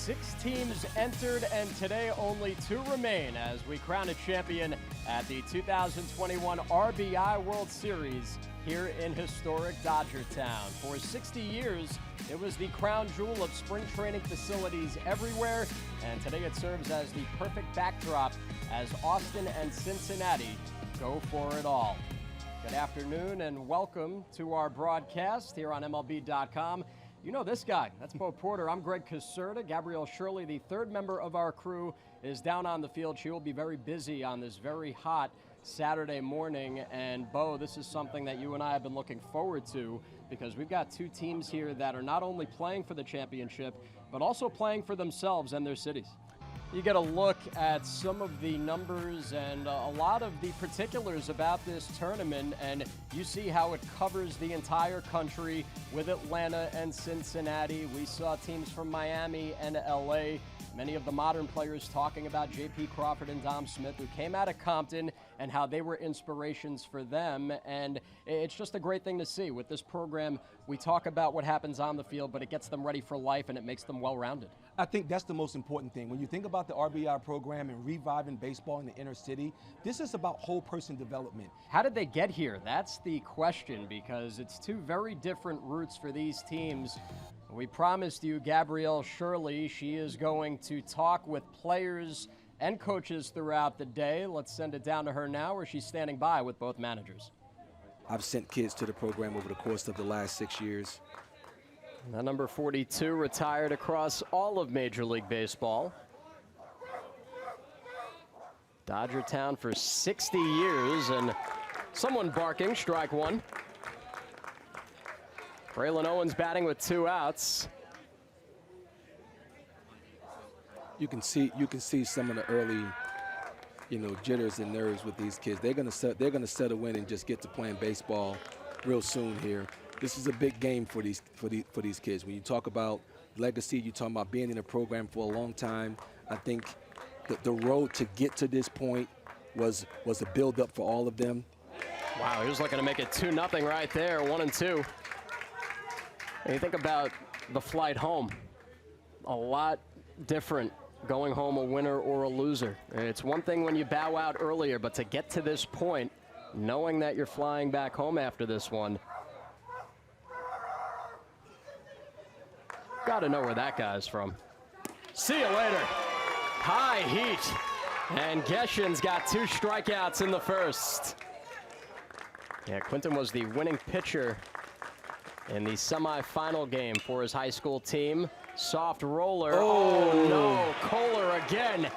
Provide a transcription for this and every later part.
6 teams entered, and today only 2 remain as we crown a champion at the 2021 RBI World Series here in historic Dodgertown. For 60 years, it was the crown jewel of spring training facilities everywhere, and today it serves as the perfect backdrop as Austin and Cincinnati go for it all. Good afternoon and welcome to our broadcast here on MLB.com. You know this guy, that's Bo Porter. I'm Greg Caserta. Gabrielle Shirley, the third member of our crew, is down on the field. She will be very busy on this very hot Saturday morning. And Bo, this is something that you and I have been looking forward to because we've got 2 teams here that are not only playing for the championship, but also playing for themselves and their cities. You get a look at some of the numbers and a lot of the particulars about this tournament, and you see how it covers the entire country with Atlanta and Cincinnati. We saw teams from Miami and LA. Many of the modern players talking about J.P. Crawford and Dom Smith, who came out of Compton, and how they were inspirations for them. And it's just a great thing to see. With this program, we talk about what happens on the field, but it gets them ready for life, and it makes them well-rounded. I think that's the most important thing. When you think about the RBI program and reviving baseball in the inner city, this is about whole person development. How did they get here? That's the question, because it's 2 very different routes for these teams. We promised you Gabrielle Shirley. She is going to talk with players and coaches throughout the day. Let's send it down to her now, where she's standing by with both managers. I've sent kids to the program over the course of the last 6 years. Now, number 42 retired across all of Major League Baseball. Dodgertown for 60 years, and someone barking, strike 1. Braylon Owens batting with 2 outs. You can see some of the early, jitters and nerves with these kids. They're gonna settle in and just get to playing baseball real soon here. This is a big game for these kids. When you talk about legacy, you talk about being in a program for a long time. I think the road to get to this point was a build-up for all of them. Wow, he was looking to make it 2-0 right there, 1-2. And you think about the flight home, a lot different going home a winner or a loser. It's one thing when you bow out earlier, but to get to this point, knowing that you're flying back home after this one, got to know where that guy's from. See you later. High heat. And Geshin's got 2 strikeouts in the first. Yeah, Quinton was the winning pitcher in the semifinal game for his high school team. Soft roller. Oh no, Kohler again.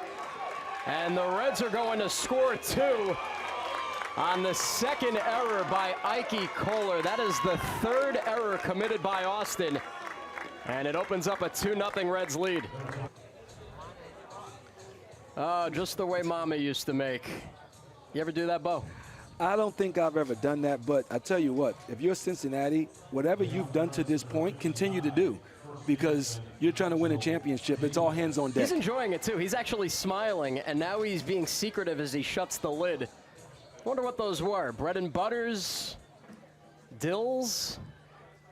And the Reds are going to score 2 on the second error by Ike Kohler. That is the 3rd error committed by Austin. And it opens up a 2-0 Reds lead. Oh, just the way Mama used to make. You ever do that, Bo? I don't think I've ever done that, but I tell you what, if you're Cincinnati, whatever you've done to this point, continue to do, because you're trying to win a championship. It's all hands on deck. He's enjoying it, too. He's actually smiling, and now he's being secretive as he shuts the lid. Wonder what those were. Bread and butters? Dills?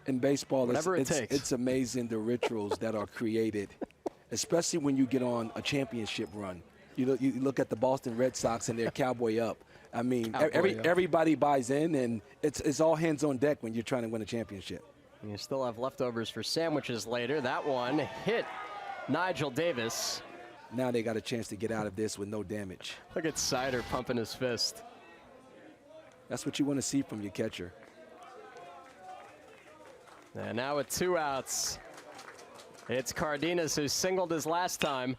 In baseball, takes. It's amazing the rituals that are created, especially when you get on a championship run. You look at the Boston Red Sox and they're cowboy up. I mean, everybody buys in, and it's all hands on deck when you're trying to win a championship. You still have leftovers for sandwiches later. That one hit Nigel Davis. Now they got a chance to get out of this with no damage. Look at Sider pumping his fist. That's what you want to see from your catcher. And now with 2 outs, it's Cardenas who singled his last time.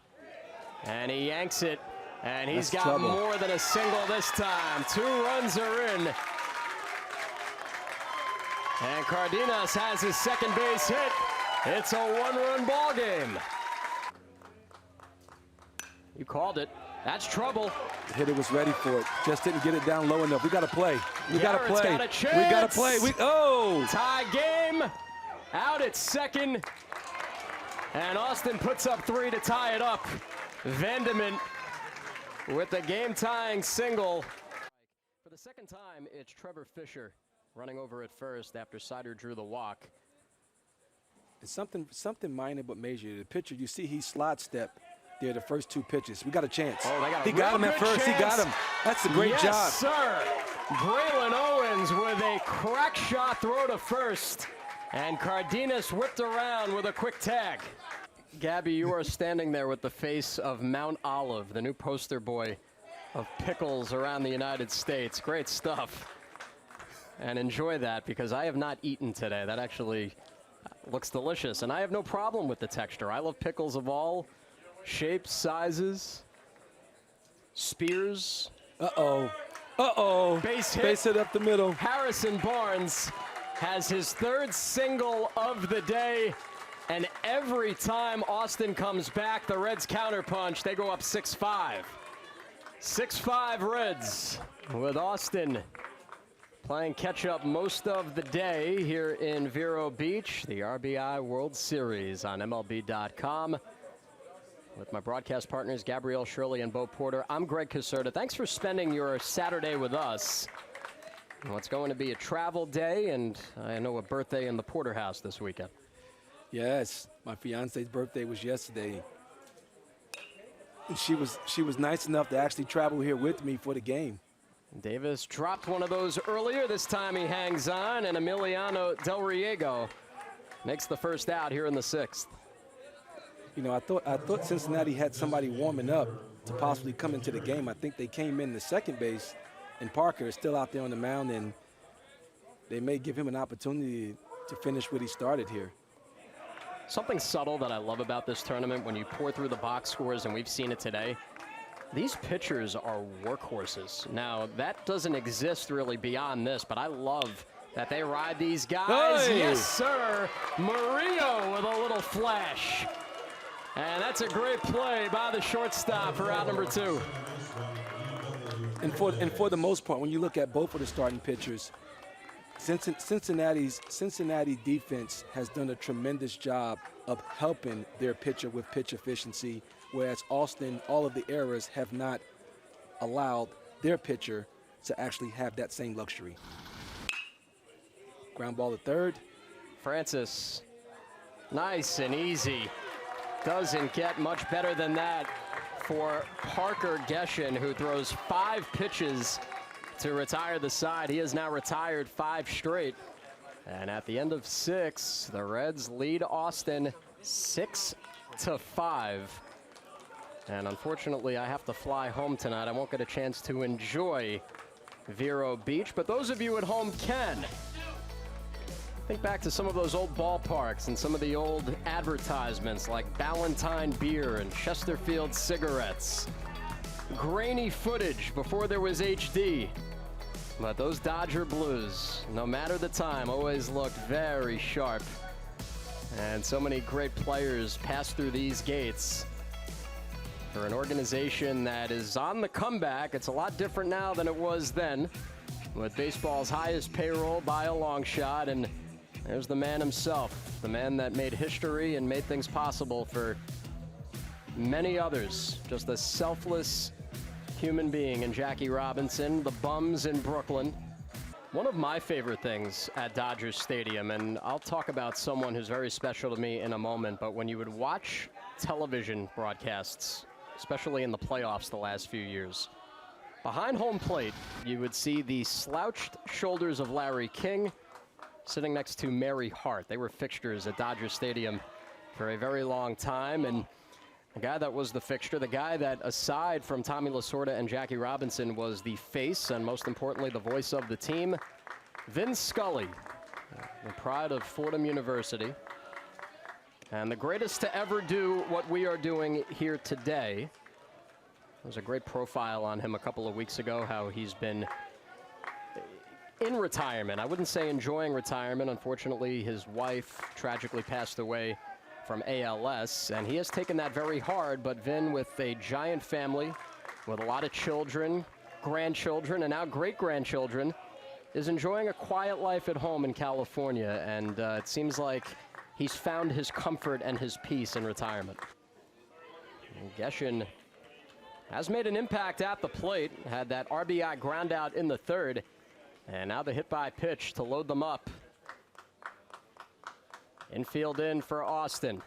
And he yanks it, and he's got trouble. More than a single this time. 2 runs are in. And Cardenas has his second base hit. It's a 1-run ball game. You called it. That's trouble. The hitter was ready for it. Just didn't get it down low enough. We got to play. We got to play. Got a chance. We got to play. Tie game. Out at second. And Austin puts up 3 to tie it up. Vanderman with the game-tying single. For the second time, it's Trevor Fisher running over at first after Sider drew the walk. It's something minor but major. The pitcher, you see he slide step there the first 2 pitches. We got a chance. Oh, he got him at first. Chance. He got him. That's a great job. Yes, sir. Braylon Owens with a crack shot throw to first. And Cardenas whipped around with a quick tag. Gabby, you are standing there with the face of Mount Olive, the new poster boy of pickles around the United States. Great stuff. And enjoy that, because I have not eaten today. That actually looks delicious. And I have no problem with the texture. I love pickles of all shapes, sizes, spears. Uh-oh. Base hit. Base hit up the middle. Harrison Barnes has his 3rd single of the day. And every time Austin comes back, the Reds counterpunch. They go up 6-5. 6-5 Reds with Austin playing catch-up most of the day here in Vero Beach, the RBI World Series on MLB.com. With my broadcast partners, Gabrielle Shirley and Bo Porter, I'm Greg Caserta. Thanks for spending your Saturday with us. Well, it's going to be a travel day, and I know a birthday in the Porter house this weekend. Yes, my fiance's birthday was yesterday. And she was nice enough to actually travel here with me for the game. Davis dropped one of those earlier. This time he hangs on, and Emiliano Del Riego makes the first out here in the 6th. You know, I thought Cincinnati had somebody warming up to possibly come into the game. I think they came in the second base, and Parker is still out there on the mound, and they may give him an opportunity to finish what he started here. Something subtle that I love about this tournament, when you pour through the box scores, and we've seen it today, these pitchers are workhorses. Now, that doesn't exist really beyond this, but I love that they ride these guys. Hey! Yes, sir. Murillo with a little flash. And that's a great play by the shortstop for out number 2. And for the most part, when you look at both of the starting pitchers, Cincinnati defense has done a tremendous job of helping their pitcher with pitch efficiency, whereas Austin, all of the errors have not allowed their pitcher to actually have that same luxury. Ground ball to third. Francis, nice and easy. Doesn't get much better than that for Parker Geshin, who throws 5 pitches to retire the side. He has now retired 5 straight. And at the end of 6, the Reds lead Austin 6-5. And unfortunately, I have to fly home tonight. I won't get a chance to enjoy Vero Beach, but those of you at home can. Think back to some of those old ballparks and some of the old advertisements like Ballantine Beer and Chesterfield Cigarettes. Grainy footage before there was HD. But those Dodger Blues, no matter the time, always looked very sharp. And so many great players pass through these gates. For an organization that is on the comeback, it's a lot different now than it was then, with baseball's highest payroll by a long shot. And there's the man himself, the man that made history and made things possible for many others. Just a selfless human being in Jackie Robinson, the bums in Brooklyn. One of my favorite things at Dodger Stadium, and I'll talk about someone who's very special to me in a moment, but when you would watch television broadcasts, especially in the playoffs the last few years, behind home plate, you would see the slouched shoulders of Larry King sitting next to Mary Hart. They were fixtures at Dodger Stadium for a very long time, and the guy that was the fixture, the guy that, aside from Tommy Lasorda and Jackie Robinson, was the face and, most importantly, the voice of the team, Vin Scully, the pride of Fordham University, and the greatest to ever do what we are doing here today. There was a great profile on him a couple of weeks ago, how he's been in retirement. I wouldn't say enjoying retirement. Unfortunately, his wife tragically passed away from ALS, and he has taken that very hard. But Vin, with a giant family, with a lot of children, grandchildren, and now great-grandchildren, is enjoying a quiet life at home in California, and it seems like he's found his comfort and his peace in retirement. And Geshin has made an impact at the plate, had that RBI ground out in the 3rd, and now the hit by pitch to load them up. Infield in for Austin.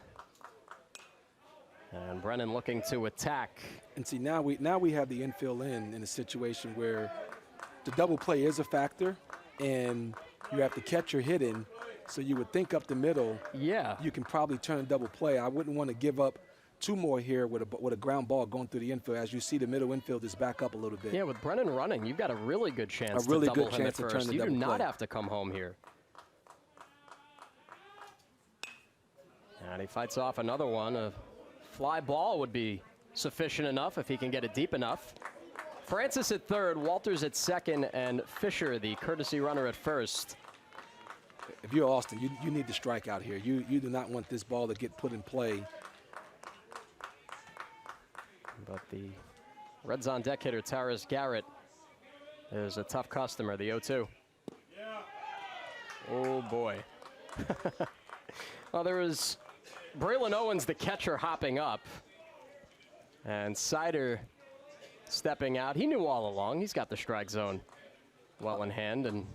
And Brennan looking to attack. And see, now we have the infield in a situation where the double play is a factor, and you have to catch your hit in. So you would think up the middle, yeah, you can probably turn a double play. I wouldn't want to give up two more here with a ground ball going through the infield. As you see, the middle infield is back up a little bit. Yeah, with Brennan running, you've got a really good chance to double him at first. You do not have to come home here. And he fights off another one. A fly ball would be sufficient enough if he can get it deep enough. Francis at third, Walters at second, and Fisher, the courtesy runner, at first. If you're Austin, you need to strike out here. You do not want this ball to get put in play. But the Reds on deck hitter, Taris Garrett, is a tough customer, the 0-2. Oh, boy. Well, there was Braylon Owens, the catcher, hopping up. And Sider stepping out. He knew all along. He's got the strike zone well in hand and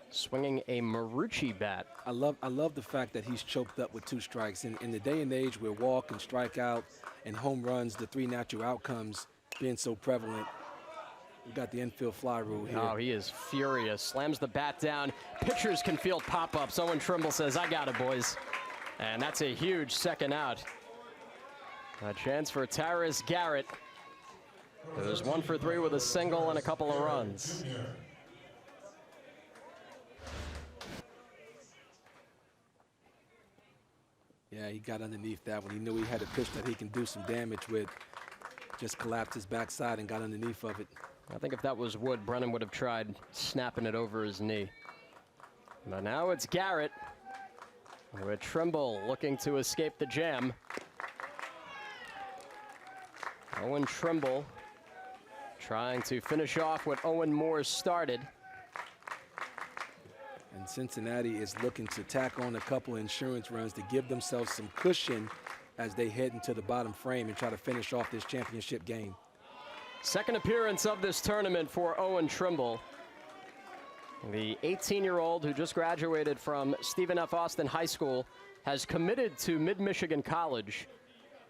swinging a Marucci bat. I love the fact that he's choked up with 2 strikes. In the day and age where walk and strikeout and home runs, the 3 natural outcomes being so prevalent, we got the infield fly rule here. Oh, he is furious. Slams the bat down. Pitchers can field pop-ups. Owen Trimble says, I got it, boys. And that's a huge second out. A chance for Taris Garrett. There's 1 for 3 with a single and a couple of runs. Yeah, he got underneath that one. He knew he had a pitch that he can do some damage with. Just collapsed his backside and got underneath of it. I think if that was Wood, Brennan would have tried snapping it over his knee. But now it's Garrett with Trimble looking to escape the jam. Owen Trimble trying to finish off what Owen Moore started. And Cincinnati is looking to tack on a couple of insurance runs to give themselves some cushion as they head into the bottom frame and try to finish off this championship game. Second appearance of this tournament for Owen Trimble. The 18-year-old who just graduated from Stephen F. Austin High School has committed to Mid-Michigan College.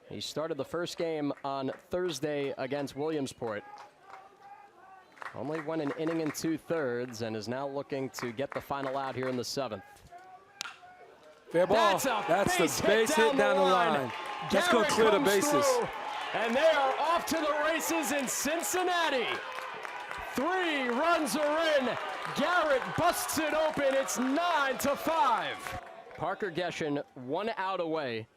He started the first game on Thursday against Williamsport. Only went an inning and 2/3 and is now looking to get the final out here in the 7th. Fair ball. That's the base hit down the line. Let's go clear the bases. And they are off to the races in Cincinnati. 3 runs are in. Garrett busts it open. It's 9-5. Parker Geshen 1 out away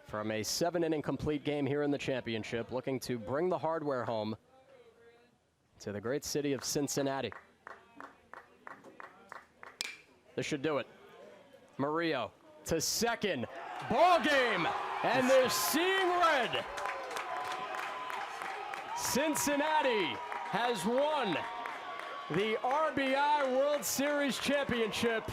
from a 7-inning complete game here in the championship, looking to bring the hardware home to the great city of Cincinnati. This should do it. Murillo to second. Ball game, and they're seeing red. Cincinnati has won the RBI World Series championship